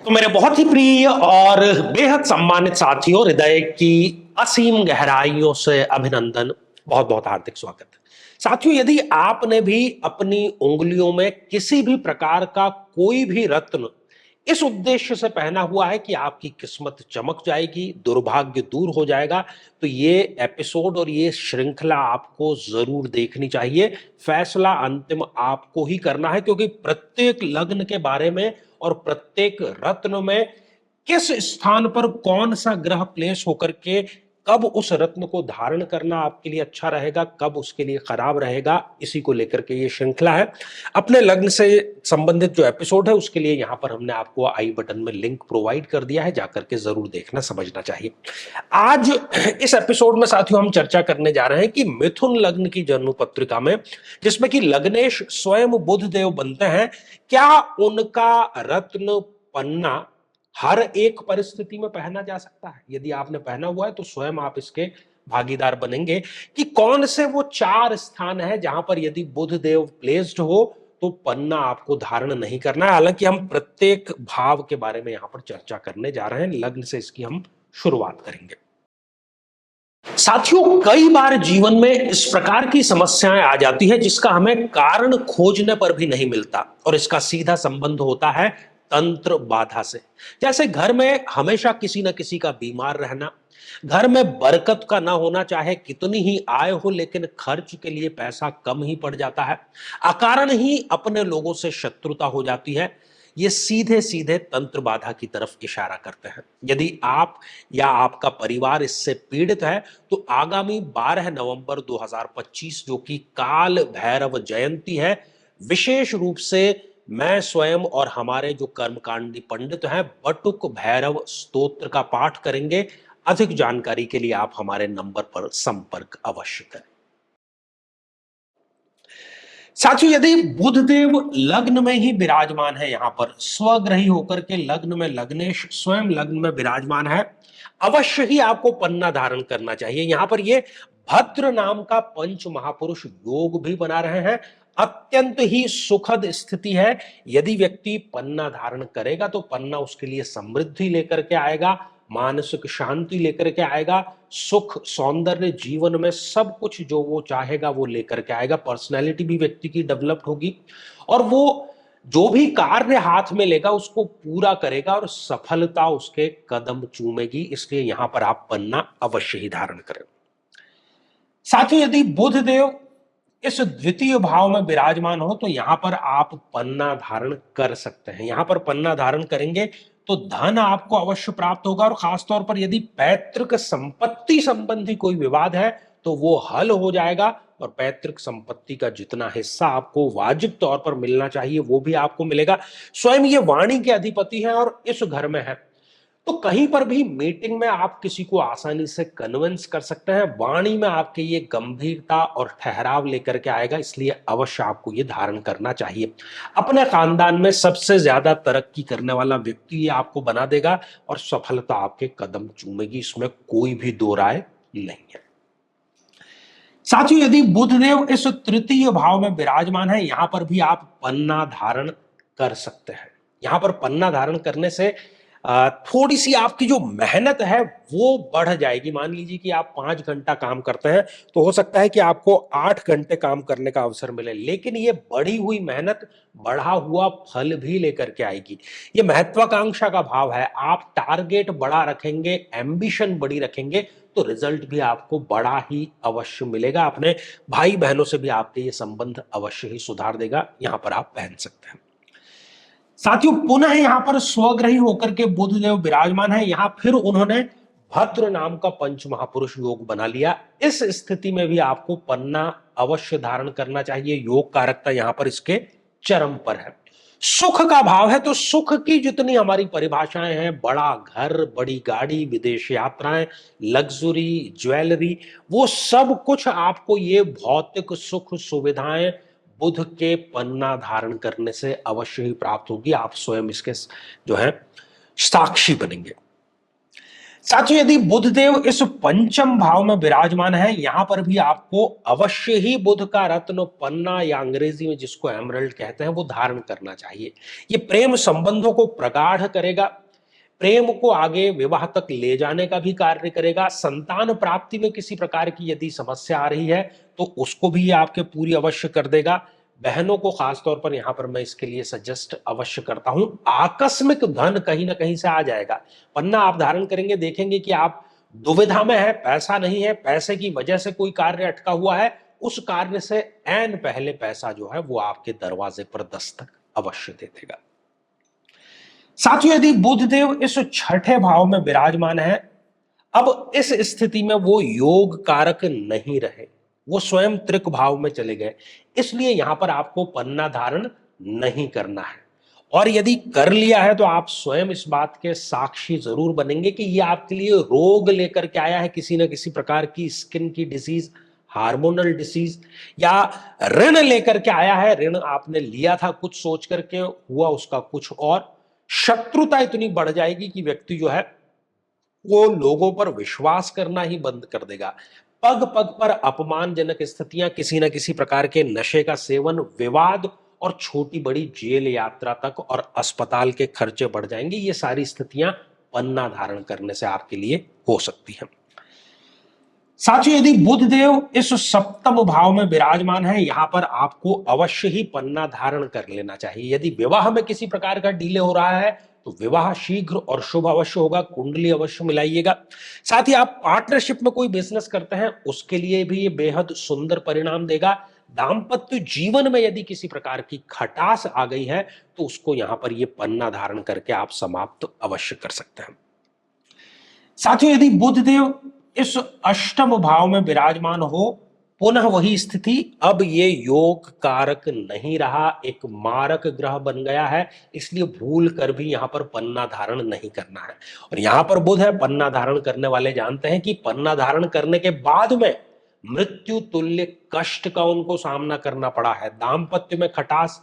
तो मेरे बहुत ही प्रिय और बेहद सम्मानित साथियों, हृदय की असीम गहराइयों से अभिनंदन, बहुत बहुत हार्दिक स्वागत। साथियों, यदि आपने भी अपनी उंगलियों में किसी भी प्रकार का कोई भी रत्न इस उद्देश्य से पहना हुआ है कि आपकी किस्मत चमक जाएगी, दुर्भाग्य दूर हो जाएगा, तो ये एपिसोड और ये श्रृंखला आपको जरूर देखनी चाहिए। फैसला अंतिम आपको ही करना है, क्योंकि प्रत्येक लग्न के बारे में और प्रत्येक रत्न में किस स्थान पर कौन सा ग्रह प्लेस होकर के कब उस रत्न को धारण करना आपके लिए अच्छा रहेगा, कब उसके लिए खराब रहेगा, इसी को लेकर के ये श्रृंखला है। अपने लग्न से संबंधित जो एपिसोड है उसके लिए यहां पर हमने आपको आई बटन में लिंक प्रोवाइड कर दिया है, जाकर के जरूर देखना, समझना चाहिए। आज इस एपिसोड में साथियों हम चर्चा करने जा रहे हैं कि मिथुन लग्न की जन्म पत्रिका में, जिसमें कि लग्नेश स्वयं बुध देव बनते हैं, क्या उनका रत्न पन्ना हर एक परिस्थिति में पहना जा सकता है? यदि आपने पहना हुआ है तो स्वयं आप इसके भागीदार बनेंगे कि कौन से वो 4 स्थान है जहां पर यदि बुध देव प्लेस्ड हो तो पन्ना आपको धारण नहीं करना है। हालांकि हम प्रत्येक भाव के बारे में यहां पर चर्चा करने जा रहे हैं, लग्न से इसकी हम शुरुआत करेंगे। साथियों, कई बार जीवन में इस प्रकार की समस्याएं आ जाती है जिसका हमें कारण खोजने पर भी नहीं मिलता, और इसका सीधा संबंध होता है तंत्र बाधा से। जैसे घर में हमेशा किसी न किसी का बीमार रहना, घर में बरकत का ना होना, चाहे कितनी ही आय हो लेकिन खर्च के लिए पैसा कम ही पड़ जाता है, अकारण ही अपने लोगों से शत्रुता हो जाती है। ये सीधे सीधे तंत्र बाधा की तरफ इशारा करते हैं। यदि आप या आपका परिवार इससे पीड़ित है तो आगामी 12 नवंबर 2025, जो कि काल भैरव जयंती है, विशेष रूप से मैं स्वयं और हमारे जो कर्मकांडी पंडित हैं बटुक भैरव स्तोत्र का पाठ करेंगे। अधिक जानकारी के लिए आप हमारे नंबर पर संपर्क अवश्य करें। साथियों, यदि बुधदेव लग्न में ही विराजमान है, यहां पर स्वग्रही होकर के लग्न में लग्नेश स्वयं लग्न में विराजमान है, अवश्य ही आपको पन्ना धारण करना चाहिए। यहां पर ये भद्र नाम का पंच महापुरुष योग भी बना रहे हैं। अत्यंत ही सुखद स्थिति है। यदि व्यक्ति पन्ना धारण करेगा तो पन्ना उसके लिए समृद्धि लेकर के आएगा, मानसिक शांति लेकर के आएगा, सुख सौंदर्य जीवन में सब कुछ जो वो चाहेगा वो लेकर के आएगा। पर्सनैलिटी भी व्यक्ति की डेवलप्ड होगी और वो जो भी कार्य हाथ में लेगा उसको पूरा करेगा और सफलता उसके कदम चूमेगी। इसलिए यहां पर आप पन्ना अवश्य ही धारण करें। साथियों, यदि बुध देव इस द्वितीय भाव में विराजमान हो तो यहां पर आप पन्ना धारण कर सकते हैं। यहां पर पन्ना धारण करेंगे तो धन आपको अवश्य प्राप्त होगा, और खासतौर पर यदि पैतृक संपत्ति संबंधी कोई विवाद है तो वो हल हो जाएगा, और पैतृक संपत्ति का जितना हिस्सा आपको वाजिब तौर पर मिलना चाहिए वो भी आपको मिलेगा। स्वयं ये वाणी के अधिपति हैं और इस घर में है, तो कहीं पर भी मीटिंग में आप किसी को आसानी से कन्विंस कर सकते हैं। वाणी में आपके ये गंभीरता और ठहराव लेकर के आएगा, इसलिए अवश्य आपको ये धारण करना चाहिए। अपने खानदान में सबसे ज्यादा तरक्की करने वाला व्यक्ति ये आपको बना देगा और सफलता आपके कदम चूमेगी, इसमें कोई भी दो राय नहीं है। साथियों, यदि बुधदेव इस तृतीय भाव में विराजमान है, यहां पर भी आप पन्ना धारण कर सकते हैं। यहां पर पन्ना धारण करने से थोड़ी सी आपकी जो मेहनत है वो बढ़ जाएगी। मान लीजिए कि आप 5 घंटा काम करते हैं तो हो सकता है कि आपको 8 घंटे काम करने का अवसर मिले, लेकिन ये बढ़ी हुई मेहनत बढ़ा हुआ फल भी लेकर के आएगी। ये महत्वाकांक्षा का भाव है। आप टारगेट बड़ा रखेंगे, एम्बिशन बड़ी रखेंगे तो रिजल्ट भी आपको बड़ा ही अवश्य मिलेगा। अपने भाई बहनों से भी आपके ये संबंध अवश्य ही सुधार देगा। यहां पर आप पहन सकते हैं। साथियों, पुनः यहां पर स्वग्रही होकर के बुधदेव विराजमान है। यहां फिर उन्होंने भद्र नाम का पंच महापुरुष योग बना लिया। इस स्थिति में भी आपको पन्ना अवश्य धारण करना चाहिए। योग कारकता यहां पर इसके चरम पर है। सुख का भाव है, तो सुख की जितनी हमारी परिभाषाएं हैं, बड़ा घर, बड़ी गाड़ी, विदेश यात्राएं, लग्जरी, ज्वेलरी, वो सब कुछ आपको ये भौतिक सुख सुविधाएं बुध के पन्ना धारण करने से अवश्य ही प्राप्त होगी। आप स्वयं इसके जो है साक्षी बनेंगे। साथियों यदि बुध देव इस पंचम भाव में विराजमान है, यहां पर भी आपको अवश्य ही बुध का रत्न पन्ना या अंग्रेजी में जिसको एमरल्ड कहते हैं वो धारण करना चाहिए। ये प्रेम संबंधों को प्रगाढ़ करेगा, प्रेम को आगे विवाह तक ले जाने का भी कार्य करेगा। संतान प्राप्ति में किसी प्रकार की यदि समस्या आ रही है तो उसको भी ये आपके पूरी अवश्य कर देगा। बहनों को खासतौर पर यहां पर मैं इसके लिए सजेस्ट अवश्य करता हूं। आकस्मिक धन कहीं ना कहीं से आ जाएगा। पन्ना आप धारण करेंगे, देखेंगे कि आप दुविधा में है, पैसा नहीं है, पैसे की वजह से कोई कार्य अटका हुआ है, उस कार्य से ऐन पहले पैसा जो है वो आपके दरवाजे पर दस्तक अवश्य दे देगा। साथियों यदि बुध देव इस छठे भाव में विराजमान है, अब इस स्थिति में वो योग कारक नहीं रहे, वो स्वयं त्रिक भाव में चले गए, इसलिए यहां पर आपको पन्ना धारण नहीं करना है। और यदि कर लिया है तो आप स्वयं इस बात के साक्षी जरूर बनेंगे कि ये आपके लिए रोग लेकर के आया है, किसी न किसी प्रकार की स्किन की डिसीज, हार्मोनल डिसीज, या ऋण लेकर के आया है। ऋण आपने लिया था कुछ सोच करके, हुआ उसका कुछ और। शत्रुता इतनी बढ़ जाएगी कि व्यक्ति जो है वो लोगों पर विश्वास करना ही बंद कर देगा। पग पग पर अपमानजनक स्थितियां, किसी न किसी प्रकार के नशे का सेवन, विवाद और छोटी बड़ी जेल यात्रा तक और अस्पताल के खर्चे बढ़ जाएंगे। ये सारी स्थितियां पन्ना धारण करने से आपके लिए हो सकती हैं। साथियों यदि बुध देव इस सप्तम भाव में विराजमान है, यहां पर आपको अवश्य ही पन्ना धारण कर लेना चाहिए। यदि विवाह में किसी प्रकार का डिले हो रहा है तो विवाह शीघ्र और शुभ अवश्य होगा, कुंडली अवश्य मिलाइएगा। साथ ही आप पार्टनरशिप में कोई बिजनेस करते हैं उसके लिए भी ये बेहद सुंदर परिणाम देगा। दाम्पत्य जीवन में यदि किसी प्रकार की खटास आ गई है तो उसको यहां पर ये पन्ना धारण करके आप समाप्त अवश्य कर सकते हैं। साथियों यदि बुध देव इस अष्टम भाव में विराजमान हो, पुनः वही स्थिति, अब ये योग कारक नहीं रहा, एक मारक ग्रह बन गया है, इसलिए भूल कर भी यहां पर पन्ना धारण नहीं करना है। और यहां पर बुध है, पन्ना धारण करने वाले जानते हैं कि पन्ना धारण करने के बाद में मृत्यु तुल्य कष्ट का उनको सामना करना पड़ा है। दाम्पत्य में खटास,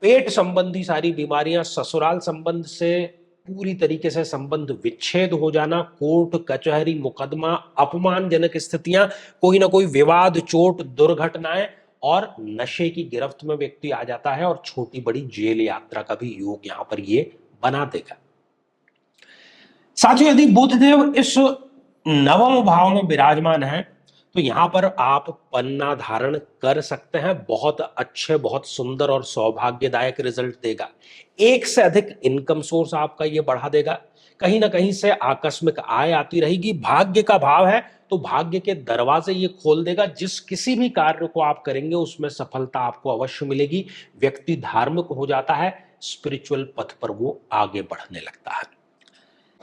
पेट संबंधी सारी बीमारियां, ससुराल संबंध से पूरी तरीके से संबंध विच्छेद हो जाना, कोर्ट कचहरी मुकदमा, अपमानजनक स्थितियां, कोई ना कोई विवाद, चोट, दुर्घटनाएं और नशे की गिरफ्त में व्यक्ति आ जाता है और छोटी बड़ी जेल यात्रा का भी योग यहां पर ये बना देगा। साथियों यदि बुध देव इस नवम भाव में विराजमान है तो यहां पर आप पन्ना धारण कर सकते हैं। बहुत अच्छे, बहुत सुंदर और सौभाग्यदायक रिजल्ट देगा। एक से अधिक इनकम सोर्स आपका ये बढ़ा देगा। कहीं ना कहीं से आकस्मिक आय आती रहेगी। भाग्य का भाव है तो भाग्य के दरवाजे ये खोल देगा। जिस किसी भी कार्य को आप करेंगे उसमें सफलता आपको अवश्य मिलेगी। व्यक्ति धार्मिक हो जाता है, स्पिरिचुअल पथ पर वो आगे बढ़ने लगता है।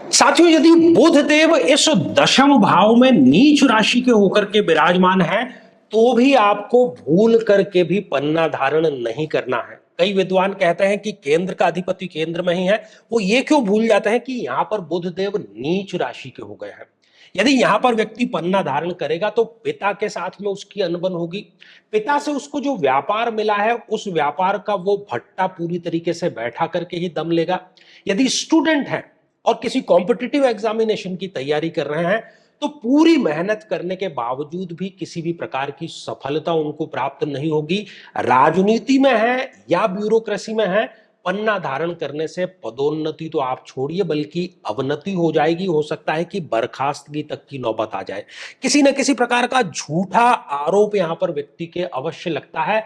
साथियों यदि बुध देव इस दशम भाव में नीच राशि के होकर के विराजमान है तो भी आपको भूल करके भी पन्ना धारण नहीं करना है। कई विद्वान कहते हैं कि केंद्र का अधिपति केंद्र में ही है। वो ये क्यों भूल जाते हैं कि यहां पर बुध देव नीच राशि के हो गए हैं। यदि यहां पर व्यक्ति पन्ना धारण करेगा तो पिता के साथ में उसकी अनबन होगी। पिता से उसको जो व्यापार मिला है उस व्यापार का वो भट्टा पूरी तरीके से बैठा करके ही दम लेगा। यदि स्टूडेंट है और किसी कॉम्पिटिटिव एग्जामिनेशन की तैयारी कर रहे हैं तो पूरी मेहनत करने के बावजूद भी किसी भी प्रकार की सफलता उनको प्राप्त नहीं होगी। राजनीति में है या ब्यूरोक्रेसी में है, पन्ना धारण करने से पदोन्नति तो आप छोड़िए बल्कि अवनति हो जाएगी। हो सकता है कि बर्खास्तगी तक की नौबत आ जाए। किसी न किसी प्रकार का झूठा आरोप यहां पर व्यक्ति के अवश्य लगता है।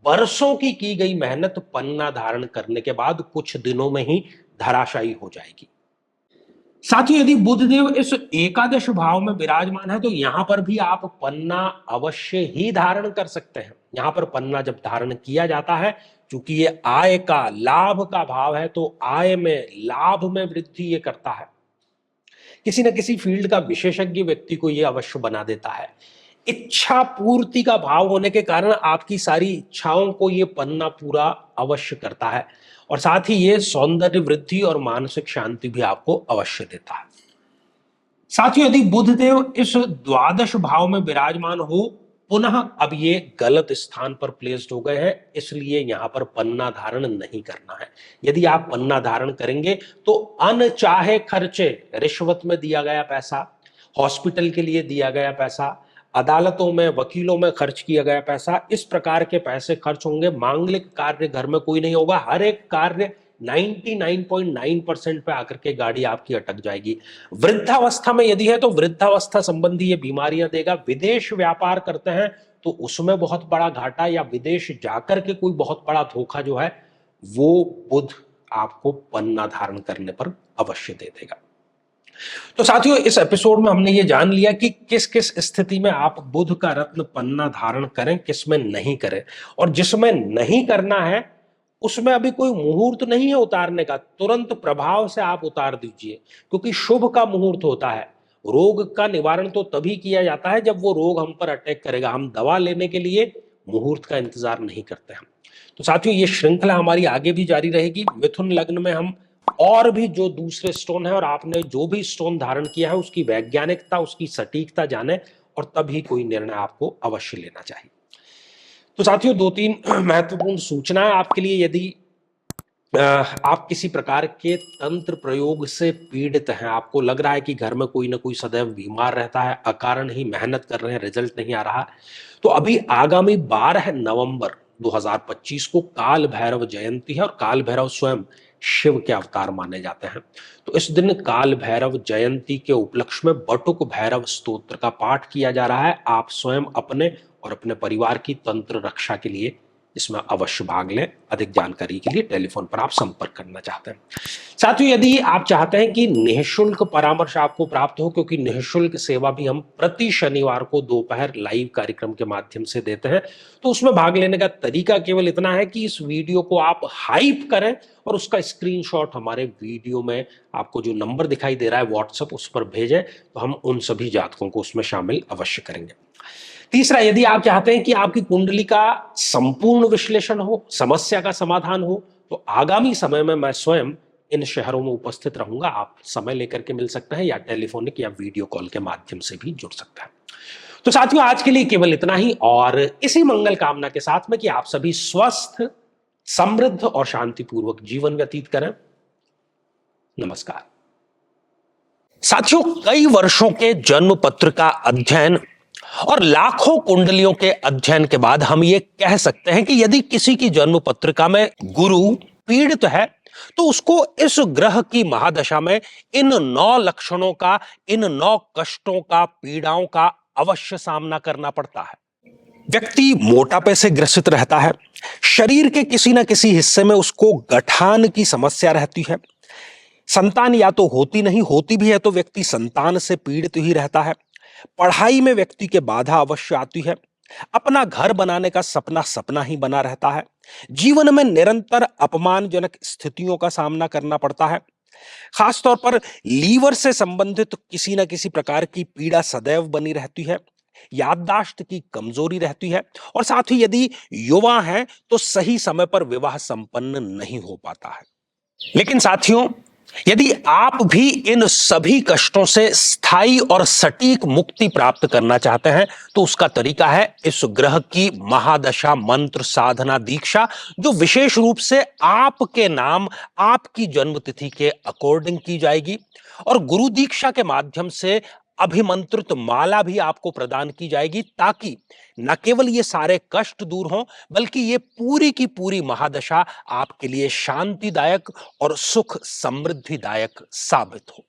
वर्षों की गई मेहनत पन्ना धारण करने के बाद कुछ दिनों में ही धराशायी हो जाएगी। साथियों यदि बुध देव इस एकादश भाव में विराजमान है तो यहां पर भी आप पन्ना अवश्य ही धारण कर सकते हैं। यहां पर पन्ना जब धारण किया जाता है, क्योंकि ये आय का, लाभ का भाव है, तो आय में, लाभ में वृद्धि ये करता है। किसी न किसी फील्ड का विशेषज्ञ व्यक्ति को ये अवश्य बना देता है। इच्छा पूर्ति का भाव होने के कारण आपकी सारी इच्छाओं को ये पन्ना पूरा अवश्य करता है और साथ ही ये सौंदर्य वृद्धि और मानसिक शांति भी आपको अवश्य देता है। साथियों यदि बुध देव इस द्वादश भाव में विराजमान हो पुनः अब ये गलत स्थान पर प्लेस्ड हो गए हैं, इसलिए यहां पर पन्ना धारण नहीं करना है। यदि आप पन्ना धारण करेंगे तो अनचाहे खर्चे, रिश्वत में दिया गया पैसा, हॉस्पिटल के लिए दिया गया पैसा, अदालतों में, वकीलों में खर्च किया गया पैसा, इस प्रकार के पैसे खर्च होंगे। मांगलिक कार्य घर में कोई नहीं होगा, हर एक कार्य 99.9% पे आकर के गाड़ी आपकी अटक जाएगी। वृद्धावस्था में यदि है तो वृद्धावस्था संबंधी ये बीमारियां देगा। विदेश व्यापार करते हैं तो उसमें बहुत बड़ा घाटा या विदेश जाकर के कोई बहुत बड़ा धोखा जो है वो बुध आपको पन्ना धारण करने पर अवश्य दे देगा। तो साथियों, इस एपिसोड में हमने ये जान लिया कि किस किस स्थिति में आप बुध का रत्न पन्ना धारण करें, किसमें नहीं करें, और जिसमें नहीं करना है उसमें अभी कोई मुहूर्त नहीं है उतारने का, तुरंत प्रभाव से आप उतार दीजिए, क्योंकि शुभ का मुहूर्त होता है। रोग का निवारण तो तभी किया जाता है जब वो रोग हम पर अटैक करेगा। हम दवा लेने के लिए मुहूर्त का इंतजार नहीं करते हम। तो साथियों, ये श्रृंखला हमारी आगे भी जारी रहेगी। मिथुन लग्न में हम और भी जो दूसरे स्टोन है और आपने जो भी स्टोन धारण किया है उसकी वैज्ञानिकता, उसकी सटीकता जाने, और तभी कोई निर्णय आपको अवश्य लेना चाहिए। तो साथियों, 2-3 महत्वपूर्ण सूचनाएं आपके लिए। यदि आप किसी प्रकार के तंत्र प्रयोग से पीड़ित हैं, आपको लग रहा है कि घर में कोई ना कोई सदैव बीमार रहता है, अकारण ही मेहनत कर रहे हैं, रिजल्ट नहीं आ रहा, तो अभी आगामी 12 नवंबर 2025 को काल भैरव जयंती है, और काल भैरव स्वयं शिव के अवतार माने जाते हैं। तो इस दिन काल भैरव जयंती के उपलक्ष्य में बटुक भैरव स्तोत्र का पाठ किया जा रहा है। आप स्वयं अपने और अपने परिवार की तंत्र रक्षा के लिए इसमें अवश्य भाग लें। अधिक जानकारी के लिए टेलीफोन पर आप संपर्क करना चाहते हैं। साथियों, यदि आप चाहते हैं कि निःशुल्क परामर्श आपको प्राप्त हो, क्योंकि निःशुल्क सेवा भी हम प्रति शनिवार को दोपहर लाइव कार्यक्रम के माध्यम से देते हैं, तो उसमें भाग लेने का तरीका केवल इतना है कि इस वीडियो को आप हाइप करें और उसका स्क्रीनशॉट हमारे वीडियो में आपको जो नंबर दिखाई दे रहा है व्हाट्सएप, उस पर भेजें, तो हम उन सभी जातकों को उसमें शामिल अवश्य करेंगे। तीसरा, यदि आप चाहते हैं कि आपकी कुंडली का संपूर्ण विश्लेषण हो, समस्या का समाधान हो, तो आगामी समय में मैं स्वयं इन शहरों में उपस्थित रहूंगा। आप समय लेकर के मिल सकते हैं, या टेलीफोनिक या वीडियो कॉल के माध्यम से भी जुड़ सकते हैं। तो साथियों, आज के लिए केवल इतना ही, और इसी मंगल कामना के साथ में कि आप सभी स्वस्थ, समृद्ध और शांतिपूर्वक जीवन व्यतीत करें। नमस्कार। साथियों, कई वर्षों के जन्म पत्र का अध्ययन और लाखों कुंडलियों के अध्ययन के बाद हम ये कह सकते हैं कि यदि किसी की जन्म पत्रिका में गुरु पीड़ित है, तो उसको इस ग्रह की महादशा में इन 9 लक्षणों का, इन 9 कष्टों का, पीड़ाओं का अवश्य सामना करना पड़ता है। व्यक्ति मोटापे से ग्रसित रहता है, शरीर के किसी न किसी हिस्से में उसको गठान की समस्या रहती है, संतान या तो होती नहीं, होती भी है तो व्यक्ति संतान से पीड़ित ही रहता है, पढ़ाई में व्यक्ति के बाधा अवश्य आती है, अपना घर बनाने का सपना सपना ही बना रहता है, जीवन में निरंतर अपमानजनक स्थितियों का सामना करना पड़ता है, खासतौर पर लीवर से संबंधित किसी न किसी प्रकार की पीड़ा सदैव बनी रहती है, याददाश्त की कमजोरी रहती है, और साथ ही यदि युवा हैं तो सही समय पर विवाह संपन्न नहीं हो पाता है। लेकिन साथियों, यदि आप भी इन सभी कष्टों से स्थायी और सटीक मुक्ति प्राप्त करना चाहते हैं, तो उसका तरीका है इस ग्रह की महादशा मंत्र साधना दीक्षा, जो विशेष रूप से आपके नाम, आपकी जन्मतिथि के अकॉर्डिंग की जाएगी, और गुरु दीक्षा के माध्यम से अभिमंत्रित माला भी आपको प्रदान की जाएगी, ताकि न केवल ये सारे कष्ट दूर हों, बल्कि ये पूरी की पूरी महादशा आपके लिए शांतिदायक और सुख समृद्धिदायक साबित हो।